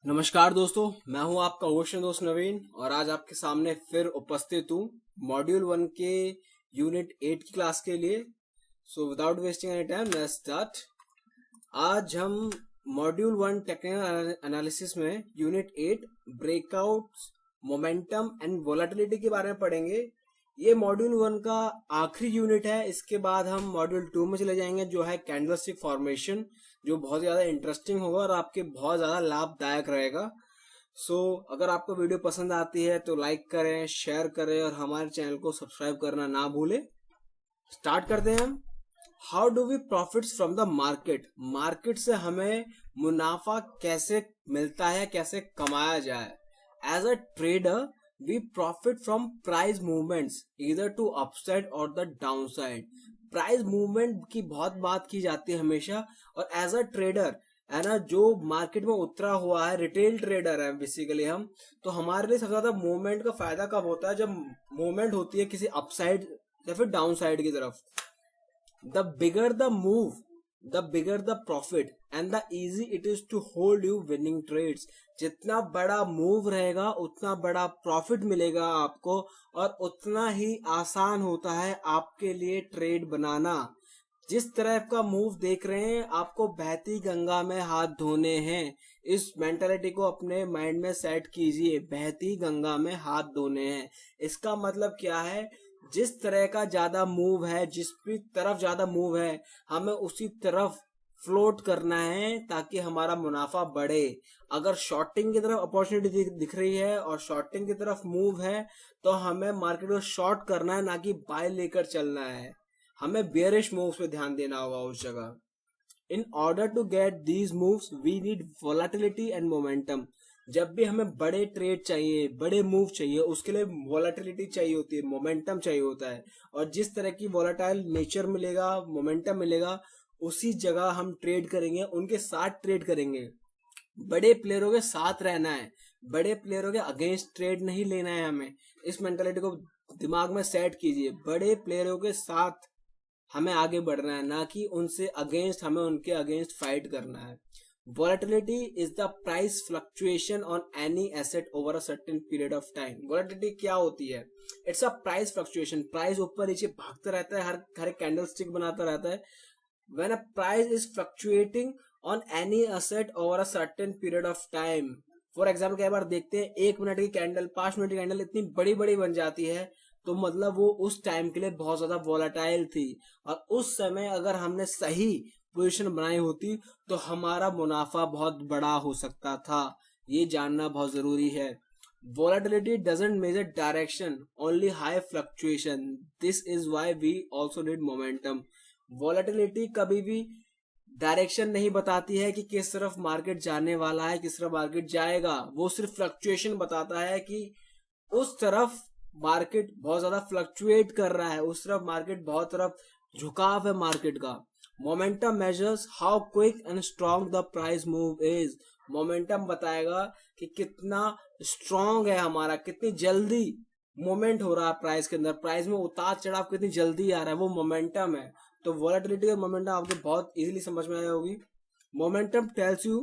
नमस्कार दोस्तों, मैं हूं आपका क्वेश्चन दोस्त नवीन और आज आपके सामने फिर उपस्थित हूं मॉड्यूल 1 के यूनिट 8 की क्लास के लिए। So without wasting any time let's start. आज हम मॉड्यूल 1 टेक्निकल एनालिसिस में unit 8 breakouts, momentum and volatility के बारे में पढ़ेंगे। ये मॉड्यूल 1 का आखिरी यूनिट है। इसके बाद हम मॉड्यूल 2 में चले जाएंगे जो है कैंडलस्टिक फॉर्मेशन, जो बहुत ज्यादा इंटरेस्टिंग होगा और आपके बहुत ज्यादा लाभदायक रहेगा। अगर आपको वीडियो पसंद आती है तो लाइक करें, शेयर करें और हमारे चैनल को सब्सक्राइब करना ना भूलें। स्टार्ट करते हैं हम। How do we profits from the market? Market से हमें मुनाफा कैसे मिलता है, कैसे कमाया जाए? As a trader we profit from price movements इधर टू अपसाइड और द डाउनसाइड। प्राइस मूवमेंट की बहुत बात की जाती है हमेशा, और एज अ ट्रेडर है ना, जो मार्केट में उतरा हुआ है, रिटेल ट्रेडर है बेसिकली हम, तो हमारे लिए सबसे ज्यादा मूवमेंट का फायदा कब होता है? जब मूवमेंट होती है किसी अपसाइड या फिर डाउन साइड की तरफ। The bigger the move, the bigger the profit and the easy it is to hold you winning trades. जितना बड़ा मूव रहेगा उतना बड़ा प्रॉफिट मिलेगा आपको, और उतना ही आसान होता है आपके लिए ट्रेड बनाना। जिस तरह का मूव देख रहे हैं, आपको बहती गंगा में हाथ धोने हैं। इस मेंटालिटी को अपने माइंड में सेट कीजिए, बहती गंगा में हाथ धोने हैं। इसका मतलब क्या है? जिस तरह का ज्यादा मूव है, जिस भी तरफ ज्यादा मूव है, हमें उसी तरफ फ्लोट करना है ताकि हमारा मुनाफा बढ़े। अगर शॉर्टिंग की तरफ अपॉर्चुनिटी दिख रही है और शॉर्टिंग की तरफ मूव है, तो हमें मार्केट को शॉर्ट करना है, ना कि बाय लेकर चलना है। हमें बेयरिश मूव्स पे ध्यान देना होगा उस जगह। In order to get these moves we need volatility and momentum. जब भी हमें बड़े ट्रेड चाहिए, बड़े मूव चाहिए, उसके लिए वोलेटिलिटी चाहिए होती है, मोमेंटम चाहिए होता है। और जिस तरह की वोलेटाइल नेचर मिलेगा, मोमेंटम मिलेगा, उसी जगह हम ट्रेड करेंगे, उनके साथ ट्रेड करेंगे। बड़े प्लेयरों के साथ रहना है, बड़े प्लेयरों के अगेंस्ट ट्रेड नहीं लेना है हमें। इस मेंटालिटी को दिमाग में सेट कीजिए। बड़े प्लेयरों के साथ हमें आगे बढ़ना है, ना कि उनसे अगेंस्ट, हमें उनके अगेंस्ट फाइट करना है। Volatility is the price fluctuation on any asset over a certain period of time. Volatility क्या होती है? It's a price fluctuation. Price ऊपर नीचे भागता रहता है, हर एक कैंडल स्टिक बनाता रहता है। When a price is fluctuating on any asset over a certain period of time. For example, कई बार देखते हैं 1 मिनट की कैंडल, 5 मिनट की कैंडल इतनी बड़ी बड़ी बन जाती है, तो मतलब वो उस टाइम के लिए बहुत ज्यादा वोलेटाइल थी, और उस समय अगर हमने सही पोजीशन बनाई होती तो हमारा मुनाफा बहुत बड़ा हो सकता था। ये जानना बहुत जरूरी है। Volatility doesn't measure direction, only high fluctuation. This is why we also need momentum. Volatility कभी भी डायरेक्शन नहीं बताती है कि किस तरफ मार्केट जाने वाला है, किस तरफ मार्केट जाएगा। वो सिर्फ फ्लक्चुएशन बताता है कि उस तरफ मार्केट बहुत ज्यादा फ्लक्चुएट कर रहा है, उस तरफ मार्केट बहुत तरफ झुकाव है मार्केट का। Momentum measures how quick and strong the price move is. Momentum बताएगा कि कितना स्ट्रॉन्ग है हमारा, कितनी जल्दी मोमेंट हो रहा है प्राइस के अंदर, प्राइस में उतार चढ़ाव कितनी जल्दी आ रहा है, वो मोमेंटम है। तो वोलेटिलिटी और मोमेंटम आपको बहुत इजीली समझ में आई होगी। Momentum tells you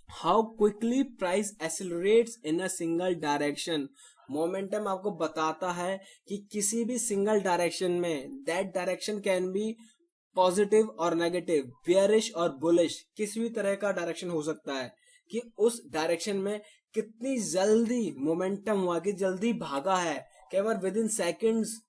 how quickly price accelerates in a single direction. Momentum आपको बताता है कि किसी भी सिंगल डायरेक्शन में, that direction can be positive और नेगेटिव, बियरिश और बुलिश, किसी भी तरह का डायरेक्शन हो सकता है, कि उस डायरेक्शन में कितनी जल्दी मोमेंटम हुआ, कि जल्दी भागा है। कई बार विद इन सेकेंड्स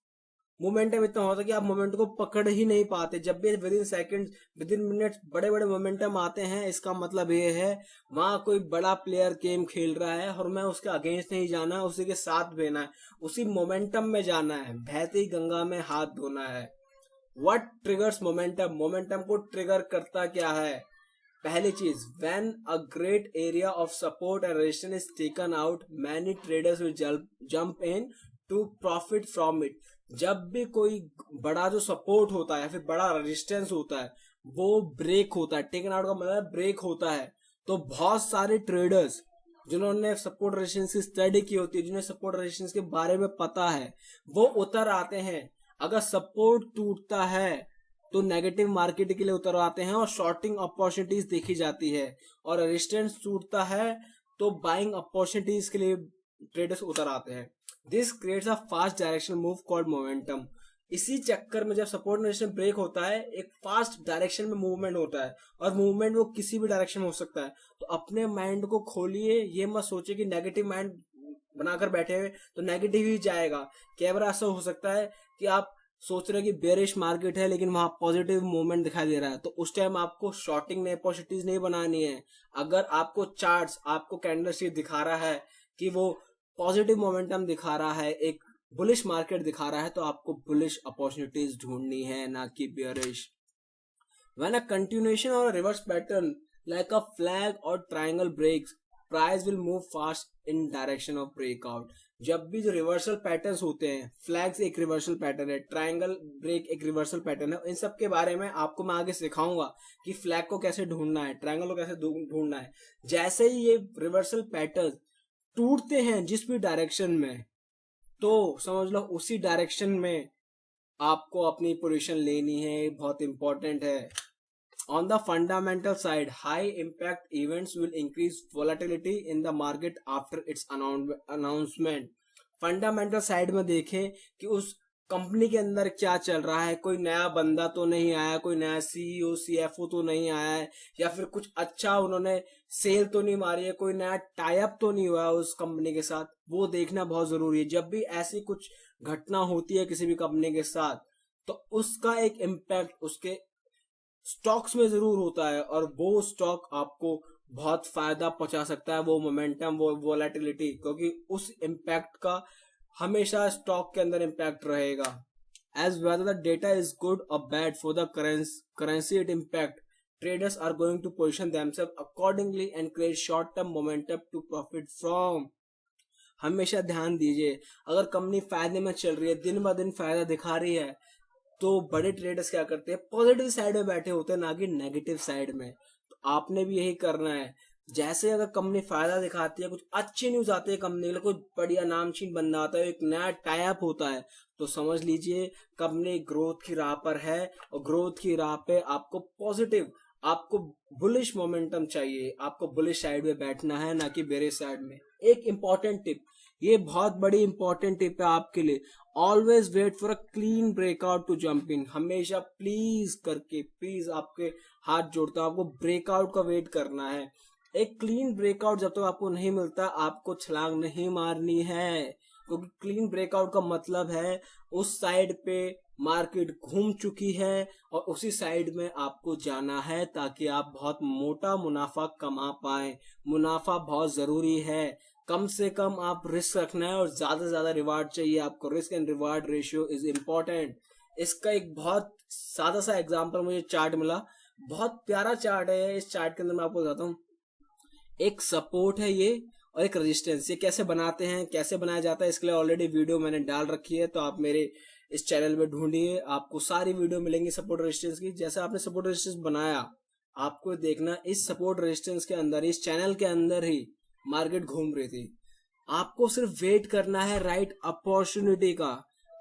मोमेंटम इतना होता है कि आप मोमेंट को पकड़ ही नहीं पाते। जब भी with in second, with in minute बड़े बड़े मोमेंटम आते हैं, इसका मतलब ये है वहां कोई बड़ा प्लेयर गेम खेल रहा है और मैं उसके अगेंस्ट नहीं जाना है, उसी के साथ बहना है, उसी मोमेंटम में जाना है, बहती गंगा में हाथ धोना है। What triggers momentum? मोमेंटम को ट्रिगर करता क्या है? पहली चीज, when a great area of support and resistance is taken out, many traders will jump in to profit from it. जब भी कोई बड़ा जो सपोर्ट होता है या फिर बड़ा रेजिस्टेंस होता है वो ब्रेक होता है, टेकन आउट का मतलब ब्रेक होता है, तो बहुत सारे ट्रेडर्स जिन्होंने सपोर्ट रेजिस्टेंस की स्टडी की होती है, जिन्हें सपोर्ट रेजिस्टेंस के बारे में पता है, वो उतर आते हैं। अगर सपोर्ट टूटता है तो नेगेटिव मार्केट के लिए उतर आते हैं और शॉर्टिंग अपॉर्चुनिटीज देखी जाती है, और रेजिस्टेंस टूटता है तो बाइंग अपॉर्चुनिटीज के लिए ट्रेडर्स उतर आते हैं। This creates a fast direction move called momentum. इसी चक्कर में जब सपोर्ट रेजिस्टेंस ब्रेक होता है, एक फास्ट डायरेक्शन में मूवमेंट होता है, और मूवमेंट वो किसी भी डायरेक्शन में हो सकता है। तो अपने माइंड को खोलिए, ये मत सोचिए कि नेगेटिव माइंड बनाकर बैठे हुए तो नेगेटिव ही जाएगा। कई बार ऐसा हो सकता है कि आप सोच रहे कि बेरिश मार्केट है लेकिन वहां पॉजिटिव मूवमेंट दिखाई दे रहा है, तो उस टाइम आपको शॉर्टिंग अपॉर्चुनिटीज नहीं बनानी है। अगर आपको चार्ट्स, आपको कैंडल शीट दिखा रहा है कि वो पॉजिटिव मोमेंटम दिखा रहा है, एक बुलिश मार्केट दिखा रहा है, तो आपको बुलिश अपॉर्चुनिटीज ढूंढनी है, ना कि bearish. When a continuation or reverse pattern like a flag or triangle breaks, price will move fast in direction of breakout. जब भी जो रिवर्सल पैटर्न्स होते हैं, फ्लैग्स एक रिवर्सल पैटर्न है, ट्रायंगल ब्रेक एक रिवर्सल पैटर्न है, इन सब के बारे में आपको मैं आगे सिखाऊंगा कि फ्लैग को कैसे ढूंढना है, ट्रायंगल को कैसे ढूंढना है। जैसे ही ये रिवर्सल पैटर्न टूटते हैं जिस भी डायरेक्शन में, तो समझ लो उसी डायरेक्शन में आपको अपनी पोजीशन लेनी है, बहुत इंपॉर्टेंट है। On the fundamental side, high impact events will increase volatility in the market after its announcement. Fundamental side में देखें कि उस कंपनी के अंदर क्या चल रहा है, कोई नया बंदा तो नहीं आया, कोई नया सीईओ सीएफओ तो नहीं आया है, या फिर कुछ अच्छा उन्होंने सेल तो नहीं मारी है, कोई नया टाई अप तो नहीं हुआ है उस कंपनी के साथ। वो देखना बहुत जरूरी है। जब भी ऐसी कुछ घटना होती है किसी भी कंपनी के साथ, तो उसका एक इम्पैक्ट उसके स्टॉक्स में जरूर होता है, और वो स्टॉक आपको बहुत फायदा पहुंचा सकता है, वो मोमेंटम, वो वोलेटिलिटी, क्योंकि उस इम्पैक्ट का हमेशा स्टॉक के अंदर इम्पैक्ट रहेगा। As whether the data is good or bad for the currency it impact, traders are going to position themselves accordingly and create short term momentum to profit from. हमेशा ध्यान दीजिए, अगर company फायदे में चल रही है, दिन ब दिन फायदा दिखा रही है, तो बड़े ट्रेडर्स क्या करते हैं, पॉजिटिव साइड में बैठे होते हैं, ना कि नेगेटिव साइड में। तो आपने भी यही करना है। जैसे अगर कंपनी फायदा दिखाती है, कुछ अच्छी न्यूज आती है कंपनी के लिए, कोई बढ़िया नामचीन बंदा आता है, एक नया टाई अप होता है, तो समझ लीजिए कंपनी ग्रोथ की राह पर है, और ग्रोथ की राह पे आपको पॉजिटिव, आपको बुलिश मोमेंटम चाहिए, आपको बुलिश साइड में बैठना है, ना कि बेरिश साइड में। एक इंपॉर्टेंट टिप, ये बहुत बड़ी इंपॉर्टेंट टिप है आपके लिए, always wait for a clean breakout to jump in. हमेशा प्लीज करके, प्लीज आपके हाथ जोड़ता हूं, आपको ब्रेकआउट का वेट करना है। एक क्लीन ब्रेकआउट जब तक आपको नहीं मिलता, आपको छलांग नहीं मारनी है, क्योंकि क्लीन ब्रेकआउट का मतलब है उस साइड पे मार्केट घूम चुकी है और उसी साइड में आपको जाना है, ताकि आप बहुत मोटा मुनाफा कमा पाए। मुनाफा बहुत जरूरी है, कम से कम आप रिस्क रखना है और ज्यादा से ज्यादा रिवार्ड चाहिए आपको। Risk and reward ratio is important. इसका एक बहुत सादा सा एग्जांपल मुझे चार्ट मिला, बहुत प्यारा चार्ट है। इस चार्ट के अंदर मैं आपको बताता हूँ, एक सपोर्ट है ये और एक रेजिस्टेंस। ये कैसे बनाते हैं, कैसे बनाया जाता है, इसके लिए ऑलरेडी वीडियो मैंने डाल रखी है, तो आप मेरे इस चैनल में ढूंढिए, आपको सारी वीडियो मिलेंगी सपोर्ट रेजिस्टेंस की। जैसे आपने सपोर्ट रेजिस्टेंस बनाया, आपको देखना इस सपोर्ट रेजिस्टेंस के अंदर, इस चैनल के अंदर ही मार्केट घूम रही थी। आपको सिर्फ वेट करना है राइट अपॉर्चुनिटी का।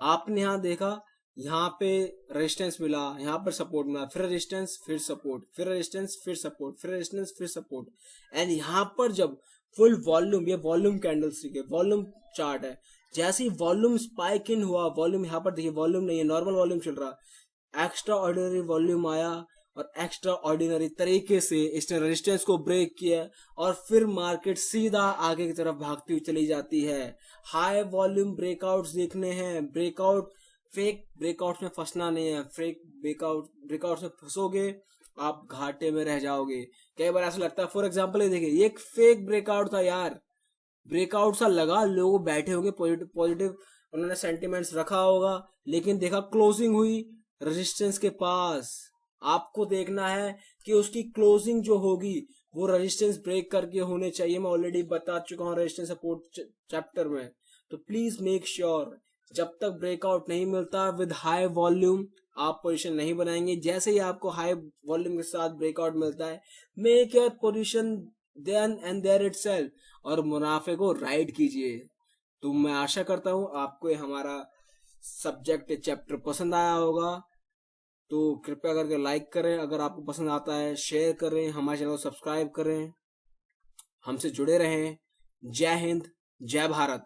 आपने यहाँ देखा, यहाँ पे रेजिस्टेंस मिला, यहाँ पर सपोर्ट मिला, फिर रेजिस्टेंस, फिर सपोर्ट, फिर रेजिस्टेंस, फिर सपोर्ट, फिर रेजिस्टेंस, फिर सपोर्ट, एंड यहाँ पर जब फुल वॉल्यूम, ये वॉल्यूम कैंडलस्टिक है, वॉल्यूम चार्ट है, जैसे ही वॉल्यूम स्पाइक इन हुआ, वॉल्यूम यहाँ पर देखिए, वॉल्यूम नहीं है, नॉर्मल वॉल्यूम चल रहा, एक्स्ट्रा ऑर्डिनरी वॉल्यूम आया और एक्स्ट्रा ऑर्डिनरी तरीके से इसने रेजिस्टेंस को ब्रेक किया, और फिर मार्केट सीधा आगे की तरफ भागती हुई चली जाती है। हाई वॉल्यूम ब्रेकआउट्स देखने हैं, ब्रेकआउट, फेक ब्रेकआउट्स में फंसना नहीं है। फेक ब्रेकआउट्स में फंसोगे आप घाटे में रह जाओगे। कई बार ऐसा लगता है, फॉर एग्जांपल ये देखिए, ये एक फेक ब्रेकआउट था यार, ब्रेकआउट सा लगा, लोग बैठे होंगे पॉजिटिव उन्होंने सेंटिमेंट्स रखा होगा, लेकिन देखा क्लोजिंग हुई रेजिस्टेंस के पास। आपको देखना है कि उसकी क्लोजिंग जो होगी वो रेजिस्टेंस ब्रेक करके होने चाहिए। मैं ऑलरेडी बता चुका हूँ रेजिस्टेंस सपोर्ट चैप्टर में। तो प्लीज मेक श्योर, जब तक ब्रेकआउट नहीं मिलता विद हाई वॉल्यूम, आप पोजीशन नहीं बनाएंगे। जैसे ही आपको हाई वॉल्यूम के साथ ब्रेकआउट मिलता है, make your position then and there itself, और मुनाफे को राइड कीजिए। तो मैं आशा करता हूँ आपको ये हमारा सब्जेक्ट चैप्टर पसंद आया होगा। तो कृपया करके लाइक करें, अगर आपको पसंद आता है शेयर करें, हमारे चैनल को सब्सक्राइब करें। हमसे जुड़े रहें। जय हिंद, जय भारत।